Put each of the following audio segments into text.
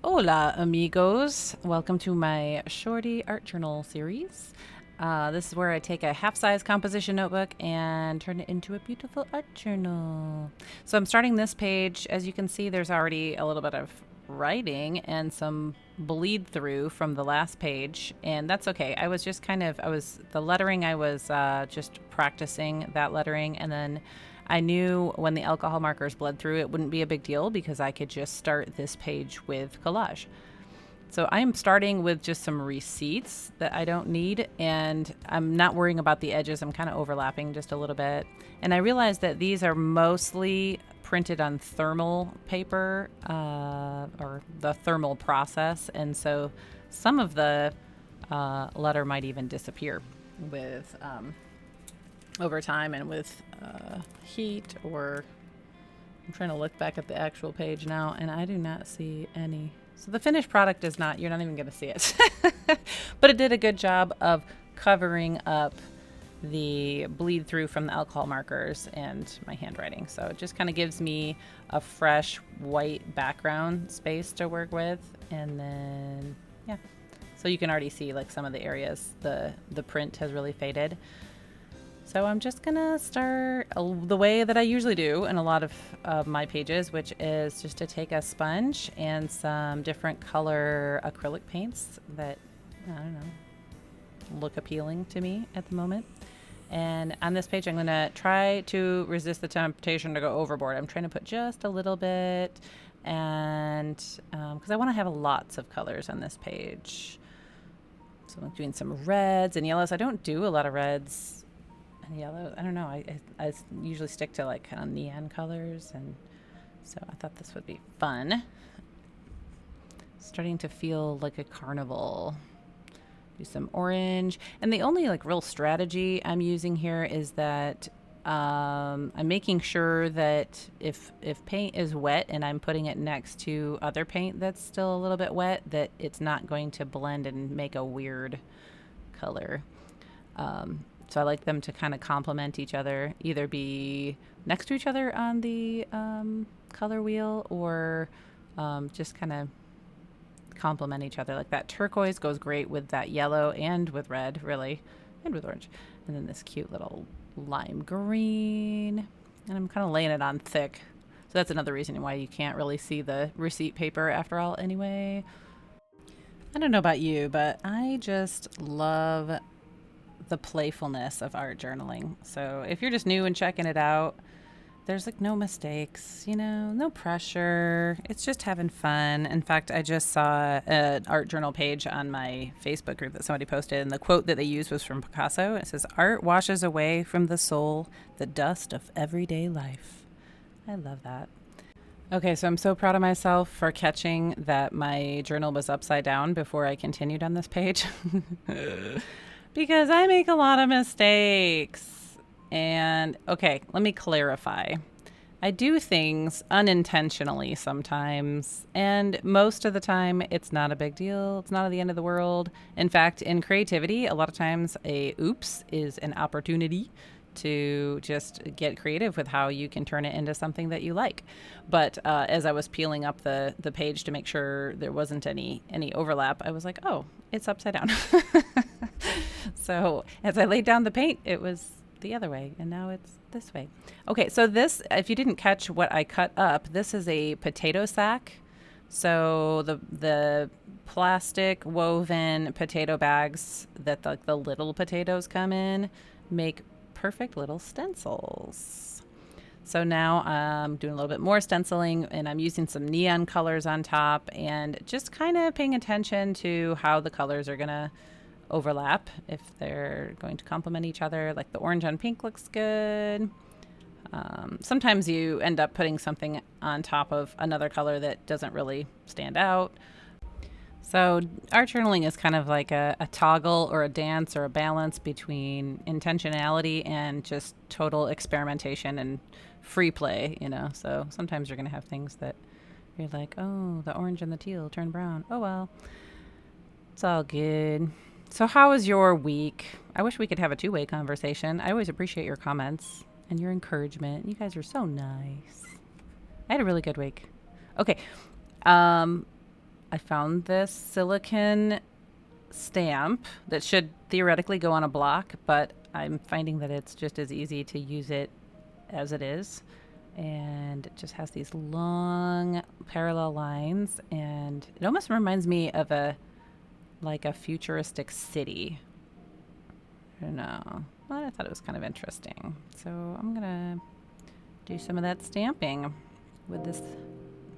Hola, amigos. Welcome to my Shorty Art Journal series. This is where I take a half-size composition notebook and turn it into a beautiful art journal. So I'm starting this page. As you can see, there's already a little bit of writing and some bleed through from the last page, and that's okay. The lettering, I was just practicing that lettering, and then I knew when the alcohol markers bled through, it wouldn't be a big deal because I could just start this page with collage. So I am starting with just some receipts that I don't need, and I'm not worrying about the edges. I'm kind of overlapping just a little bit. And I realized that these are mostly printed on thermal paper, or the thermal process, and so some of the letter might even disappear with over time and with heat. Or I'm trying to look back at the actual page now, and I do not see any. So the finished product is not, you're not even going to see it. But it did a good job of covering up the bleed through from the alcohol markers and my handwriting. So it just kind of gives me a fresh white background space to work with. And then, yeah. So you can already see like some of the areas the print has really faded. So I'm just gonna start the way that I usually do in a lot of my pages, which is just to take a sponge and some different color acrylic paints that, I don't know, look appealing to me at the moment. And on this page, I'm gonna try to resist the temptation to go overboard. I'm trying to put just a little bit, and because I wanna have lots of colors on this page. So I'm doing some reds and yellows. I don't do a lot of reds. Yellow. I don't know. I usually stick to like kind of neon colors, and so I thought this would be fun. Starting to feel like a carnival. Do some orange, and the only like real strategy I'm using here is that I'm making sure that if paint is wet and I'm putting it next to other paint that's still a little bit wet, that it's not going to blend and make a weird color. So I like them to kind of complement each other, either be next to each other on the color wheel, or just kind of complement each other. Like that turquoise goes great with that yellow and with red, really, and with orange. And then this cute little lime green. And I'm kind of laying it on thick. So that's another reason why you can't really see the receipt paper after all anyway. I don't know about you, but I just love the playfulness of art journaling. So if you're just new and checking it out, there's like no mistakes, no pressure. It's just having fun. In fact, I just saw an art journal page on my Facebook group that somebody posted, and the quote that they used was from Picasso. It says, "Art washes away from the soul the dust of everyday life." I love that. Okay, so I'm so proud of myself for catching that my journal was upside down before I continued on this page. Because I make a lot of mistakes. And okay, let me clarify. I do things unintentionally sometimes, and most of the time it's not a big deal. It's not the end of the world. In fact, in creativity, a lot of times a oops is an opportunity to just get creative with how you can turn it into something that you like. But as I was peeling up the page to make sure there wasn't any overlap, I was like, oh, it's upside down. So as I laid down the paint, it was the other way, and now it's this way. Okay, so this, if you didn't catch what I cut up, this is a potato sack. So the plastic woven potato bags that the little potatoes come in make perfect little stencils. So now I'm doing a little bit more stenciling, and I'm using some neon colors on top, and just kind of paying attention to how the colors are going to overlap, if they're going to complement each other. Like the orange on pink looks good. Sometimes you end up putting something on top of another color that doesn't really stand out. So art journaling is kind of like a toggle or a dance or a balance between intentionality and just total experimentation and free play, So sometimes you're going to have things that you're like, oh, the orange and the teal turn brown. Oh, well, it's all good. So how was your week? I wish we could have a two-way conversation. I always appreciate your comments and your encouragement. You guys are so nice. I had a really good week. Okay. I found this silicone stamp that should theoretically go on a block, but I'm finding that it's just as easy to use it as it is. And it just has these long parallel lines, and it almost reminds me of a futuristic city. I don't know. Well, I thought it was kind of interesting. So I'm gonna do some of that stamping with this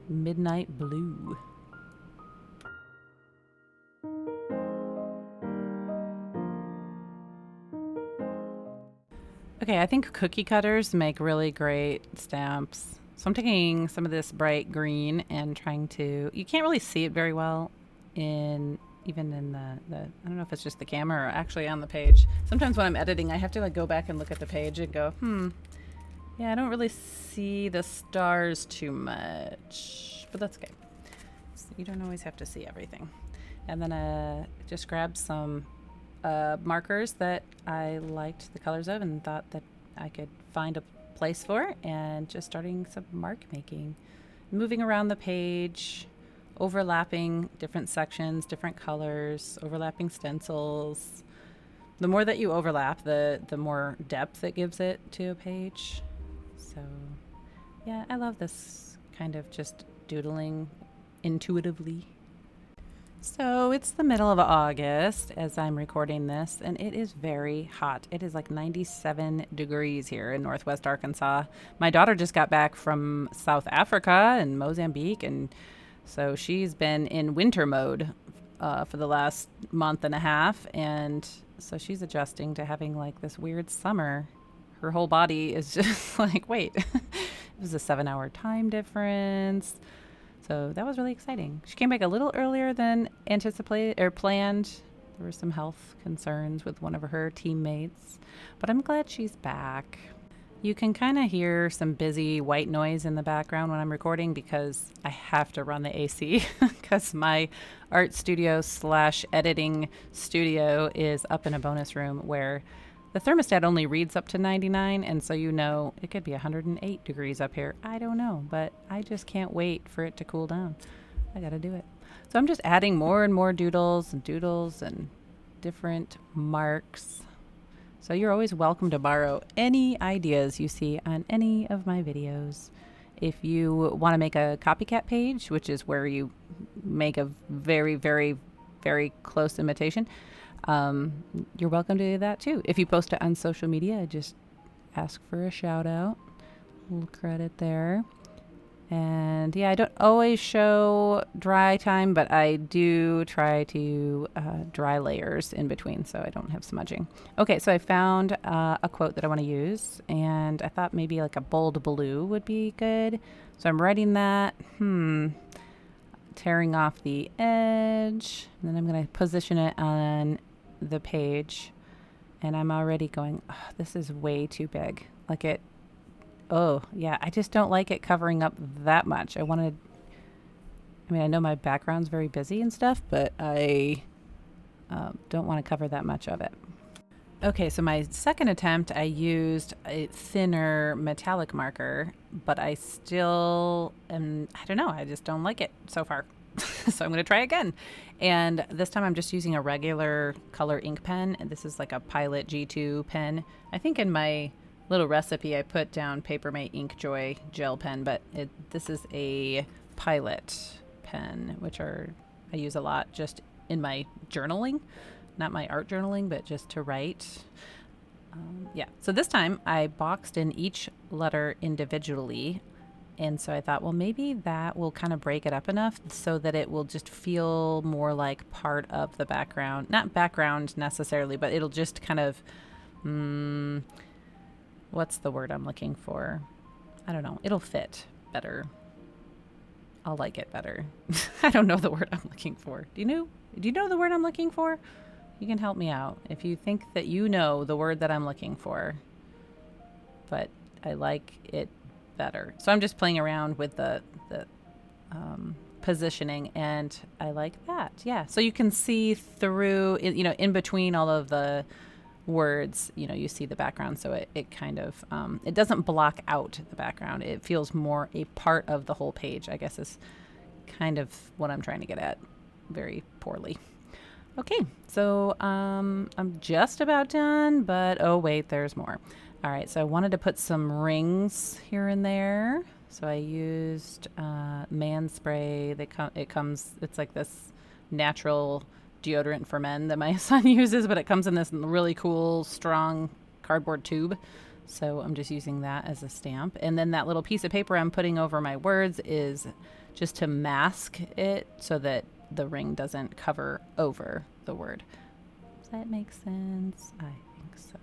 midnight blue. Okay, I think cookie cutters make really great stamps. So I'm taking some of this bright green and trying to, you can't really see it very well even in the I don't know if it's just the camera or actually on the page. Sometimes when I'm editing, I have to like go back and look at the page and go, yeah, I don't really see the stars too much, but that's okay. So you don't always have to see everything. And then just grab some markers that I liked the colors of and thought that I could find a place for, and just starting some mark making, moving around the page, overlapping different sections, different colors, overlapping stencils. The more that you overlap, the more depth it gives it to a page. So yeah, I love this kind of just doodling intuitively. So it's the middle of August as I'm recording this, and it is very hot. It is like 97 degrees here in Northwest Arkansas. My daughter just got back from South Africa and Mozambique, and so she's been in winter mode for the last month and a half, and so she's adjusting to having like this weird summer. Her whole body is just like, wait, it was a 7-hour time difference. So that was really exciting. She came back a little earlier than anticipated or planned. There were some health concerns with one of her teammates, but I'm glad she's back. You can kind of hear some busy white noise in the background when I'm recording because I have to run the AC because my art studio / editing studio is up in a bonus room where the thermostat only reads up to 99, and so it could be 108 degrees up here. I don't know, but I just can't wait for it to cool down. I gotta do it. So I'm just adding more and more doodles and different marks. So you're always welcome to borrow any ideas you see on any of my videos. If you want to make a copycat page, which is where you make a very, very, very close imitation, you're welcome to do that too. If you post it on social media, just ask for a shout out. A little credit there. And yeah, I don't always show dry time, but I do try to dry layers in between so I don't have smudging. Okay, so I found a quote that I want to use, and I thought maybe like a bold blue would be good. So I'm writing that. Tearing off the edge, and then I'm going to position it on the page, and I'm already going, oh, this is way too big. I just don't like it covering up that much. I know my background's very busy and stuff, but I don't want to cover that much of it. Okay, so my second attempt, I used a thinner metallic marker, but I still I don't know, I just don't like it so far. So I'm going to try again. And this time I'm just using a regular color ink pen. And this is like a Pilot G2 pen. I think in my little recipe I put down Papermate Inkjoy gel pen, but this is a Pilot pen, which I use a lot just in my journaling. Not my art journaling, but just to write. So this time I boxed in each letter individually. And so I thought, well, maybe that will kind of break it up enough so that it will just feel more like part of the background. Not background necessarily, but it'll just kind of, what's the word I'm looking for? I don't know. It'll fit better. I'll like it better. I don't know the word I'm looking for. Do you know the word I'm looking for? You can help me out if you think that you know the word that I'm looking for. But I like it better. So I'm just playing around with the positioning, and I like that. Yeah. So you can see through, in between all of the words, you see the background. So it kind of, it doesn't block out the background. It feels more a part of the whole page, I guess is kind of what I'm trying to get at very poorly. Okay, so I'm just about done, but oh wait, there's more. All right, so I wanted to put some rings here and there. So I used man spray. It's like this natural deodorant for men that my son uses, but it comes in this really cool, strong cardboard tube. So I'm just using that as a stamp. And then that little piece of paper I'm putting over my words is just to mask it so that the ring doesn't cover over the word. Does that make sense? I think so.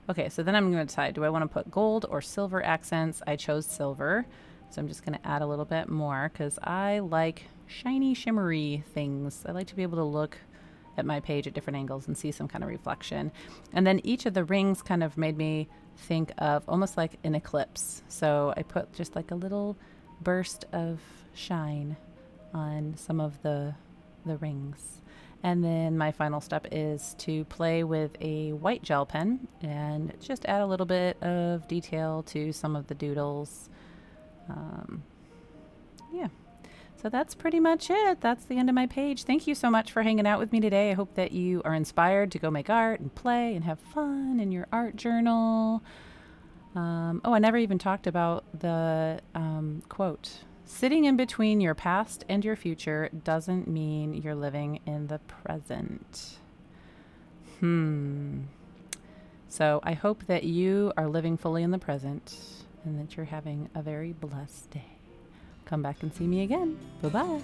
Okay, so then I'm going to decide, do I want to put gold or silver accents? I chose silver, so I'm just going to add a little bit more because I like shiny, shimmery things. I like to be able to look at my page at different angles and see some kind of reflection. And then each of the rings kind of made me think of almost like an eclipse. So I put just like a little burst of shine on some of the rings. And then my final step is to play with a white gel pen and just add a little bit of detail to some of the doodles. Yeah. So that's pretty much it. That's the end of my page. Thank you so much for hanging out with me today. I hope that you are inspired to go make art and play and have fun in your art journal. I never even talked about the quote. Sitting in between your past and your future doesn't mean you're living in the present. So I hope that you are living fully in the present and that you're having a very blessed day. Come back and see me again. Bye-bye.